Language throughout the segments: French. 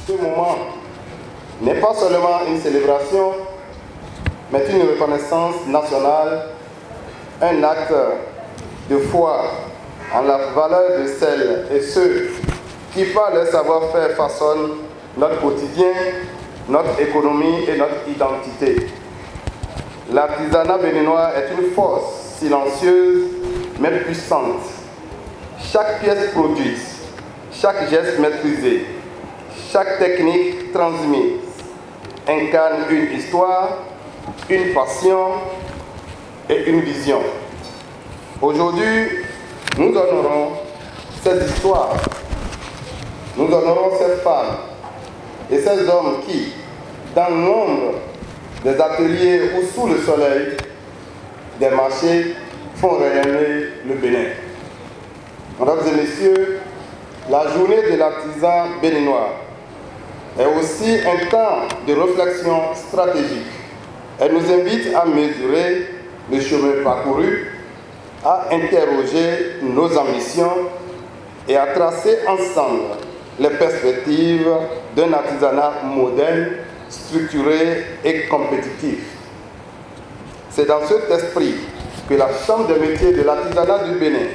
Ce moment n'est pas seulement une célébration, mais une reconnaissance nationale, un acte de foi en la valeur de celles et ceux qui, par leur savoir-faire, façonnent notre quotidien, notre économie et notre identité. L'artisanat béninois est une force silencieuse mais puissante. Chaque pièce produite, chaque geste maîtrisé, chaque technique transmise incarne une histoire, une passion et une vision. Aujourd'hui, nous honorons cette histoire, nous honorons ces femmes et ces hommes qui, dans l'ombre des ateliers ou sous le soleil des marchés, font rayonner le Bénin. Mesdames et messieurs, la journée de l'artisan béninois est aussi un temps de réflexion stratégique. Elle nous invite à mesurer le chemin parcouru, à interroger nos ambitions et à tracer ensemble les perspectives d'un artisanat moderne, structuré et compétitif. C'est dans cet esprit que la Chambre des métiers de l'artisanat du Bénin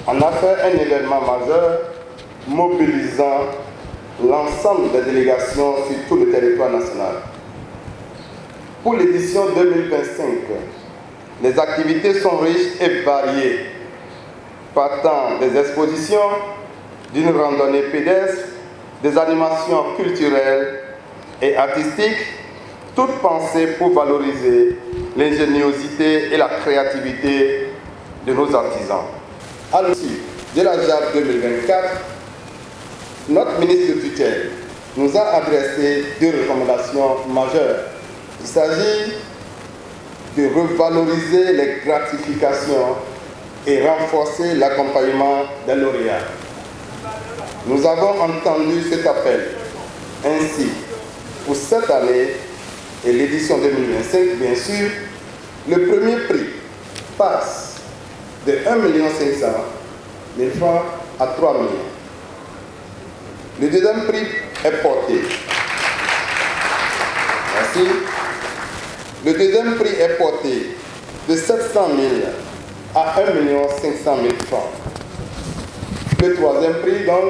en a fait un événement majeur mobilisant l'ensemble des délégations sur tout le territoire national. Pour l'édition 2025, les activités sont riches et variées, partant des expositions, d'une randonnée pédestre, des animations culturelles et artistiques, toutes pensées pour valoriser l'ingéniosité et la créativité de nos artisans. À l'issue de la JAB 2024, notre ministre de tutelle nous a adressé deux recommandations majeures. Il s'agit de revaloriser les gratifications et renforcer l'accompagnement des lauréats. Nous avons entendu cet appel. Ainsi, pour cette année et l'édition 2025, bien sûr, le premier prix passe de 1 500 000 francs à 3 millions. Le deuxième prix est porté. Merci. Le deuxième prix est porté de 700 000 à 1 500 000 francs. Le troisième prix, donc,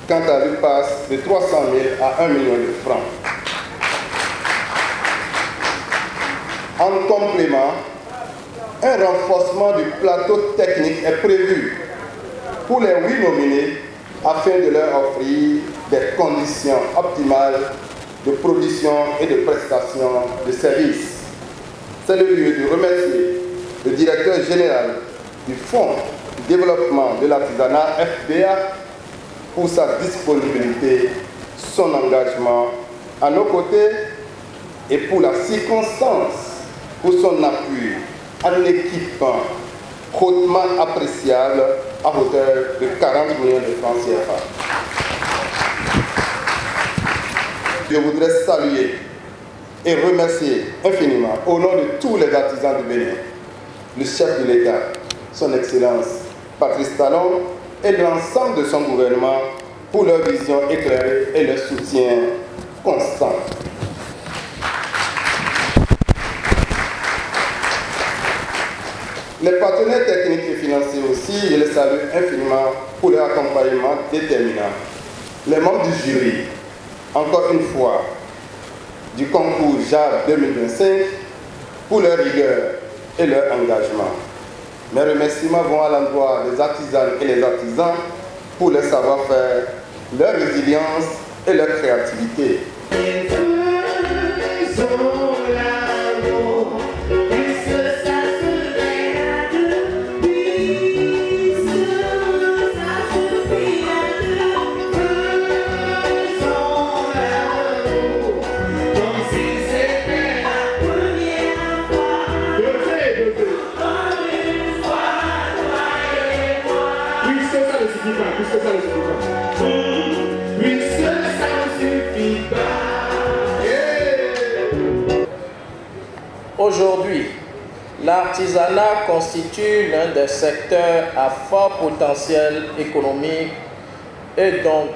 quant à lui, passe de 300 000 à 1 million de francs. En complément, un renforcement du plateau technique est prévu pour les 8 nominés afin de leur offrir des conditions optimales de production et de prestation de services. C'est le lieu de remercier le directeur général du Fonds de développement de l'artisanat FBA pour sa disponibilité, son engagement à nos côtés et pour la circonstance, pour son appui à une équipe hautement appréciable à hauteur de 40 millions de francs CFA. Je voudrais saluer et remercier infiniment, au nom de tous les artisans du Bénin, le chef de l'État, son Excellence Patrice Talon et l'ensemble de son gouvernement pour leur vision éclairée et leur soutien constant. Les partenaires techniques et financiers aussi, je les salue infiniment pour leur accompagnement déterminant. Les membres du jury, encore une fois, du concours JAB 2025 pour leur rigueur et leur engagement. Mes remerciements vont à l'endroit des artisanes et les artisans pour leur savoir-faire, leur résilience et leur créativité. Aujourd'hui, l'artisanat constitue l'un des secteurs à fort potentiel économique est donc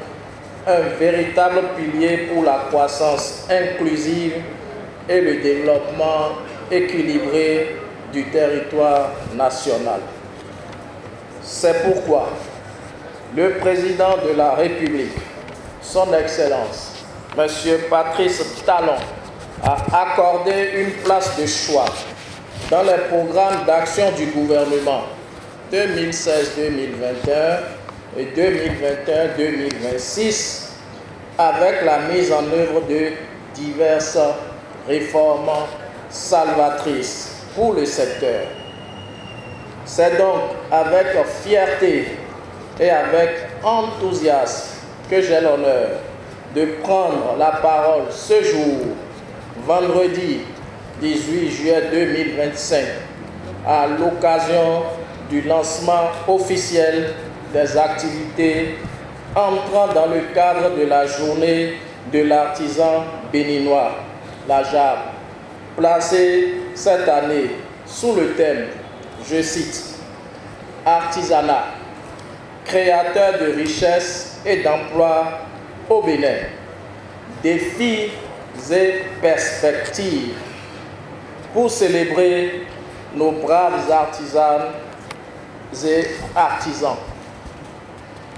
un véritable pilier pour la croissance inclusive et le développement équilibré du territoire national. C'est pourquoi le président de la République, son Excellence, M. Patrice Talon, a accordé une place de choix dans les programmes d'action du gouvernement 2016-2021 et 2021-2026 avec la mise en œuvre de diverses réformes salvatrices pour le secteur. C'est donc avec fierté et avec enthousiasme que j'ai l'honneur de prendre la parole ce jour, vendredi 18 juillet 2025, à l'occasion du lancement officiel des activités entrant dans le cadre de la journée de l'artisan béninois, la JAB, placée cette année sous le thème, je cite, « Artisanat, créateur de richesses et d'emplois au Bénin, défis et perspectives » pour célébrer nos braves artisanes et artisans.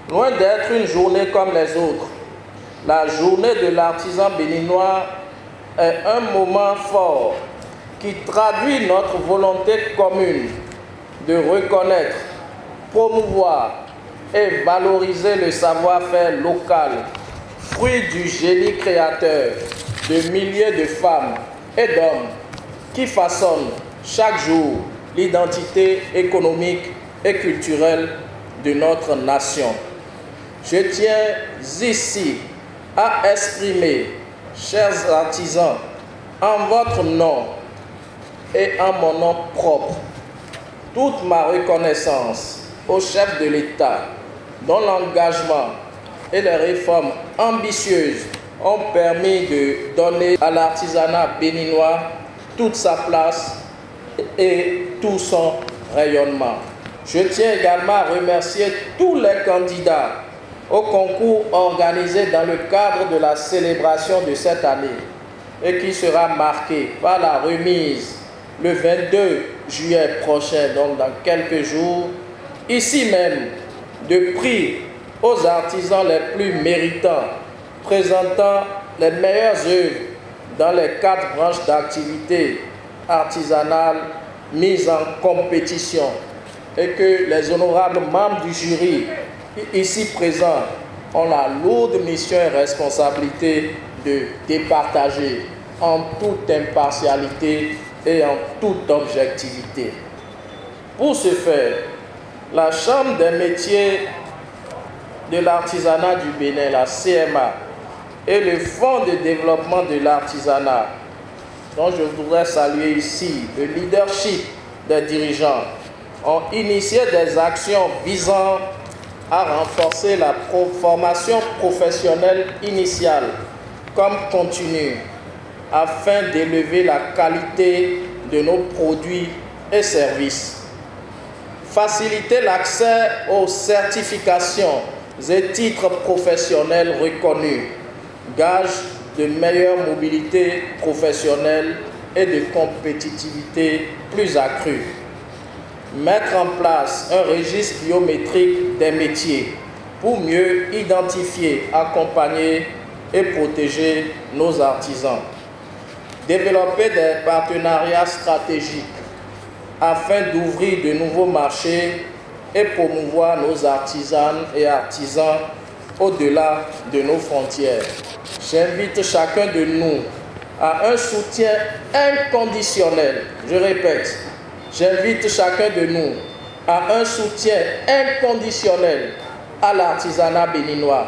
Loin d'être une journée comme les autres, la journée de l'artisan béninois est un moment fort qui traduit notre volonté commune de reconnaître, promouvoir et valoriser le savoir-faire local, fruit du génie créateur de milliers de femmes et d'hommes qui façonnent chaque jour l'identité économique et culturelle de notre nation. Je tiens ici à exprimer, chers artisans, en votre nom et en mon nom propre, toute ma reconnaissance au chef de l'État, dont l'engagement et les réformes ambitieuses ont permis de donner à l'artisanat béninois toute sa place et tout son rayonnement. Je tiens également à remercier tous les candidats au concours organisé dans le cadre de la célébration de cette année et qui sera marqué par la remise le 22 juillet prochain, donc dans quelques jours, ici même, de prix aux artisans les plus méritants, présentant les meilleures œuvres dans les 4 branches d'activité artisanale mises en compétition, et que les honorables membres du jury ici présents ont la lourde mission et responsabilité de départager en toute impartialité et en toute objectivité. Pour ce faire, la Chambre des métiers de l'artisanat du Bénin, la CMA, et le Fonds de développement de l'artisanat, dont je voudrais saluer ici le leadership des dirigeants, ont initié des actions visant à renforcer la formation professionnelle initiale comme continue, afin d'élever la qualité de nos produits et services. Faciliter l'accès aux certifications et titres professionnels reconnus, gage de meilleure mobilité professionnelle et de compétitivité plus accrue. Mettre en place un registre biométrique des métiers pour mieux identifier, accompagner et protéger nos artisans. Développer des partenariats stratégiques afin d'ouvrir de nouveaux marchés et promouvoir nos artisanes et artisans au-delà de nos frontières. J'invite chacun de nous à un soutien inconditionnel, je répète, j'invite chacun de nous à un soutien inconditionnel à l'artisanat béninois,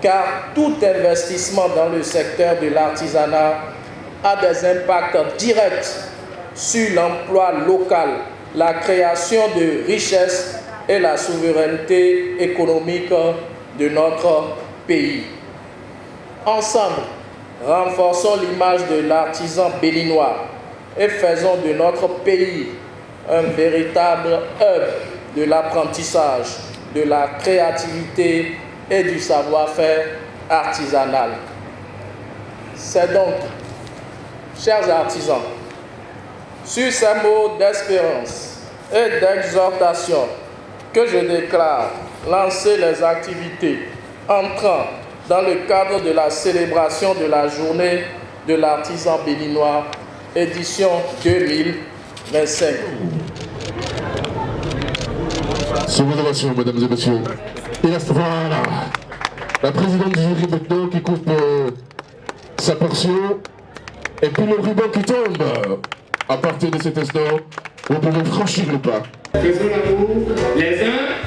car tout investissement dans le secteur de l'artisanat a des impacts directs sur l'emploi local, la création de richesses et la souveraineté économique de notre pays. Ensemble, renforçons l'image de l'artisan béninois et faisons de notre pays un véritable hub de l'apprentissage, de la créativité et du savoir-faire artisanal. C'est donc, chers artisans, sur ces mots d'espérance et d'exhortation que je déclare lancer les activités entrant dans le cadre de la célébration de la journée de l'artisan béninois, édition 2025. Sur vos ovations, mesdames et messieurs. Et voilà, la présidente du jury maintenant qui coupe sa portion, et puis le ruban qui tombe. À partir de cet instant, vous pouvez franchir le pas. Faisons l'amour les uns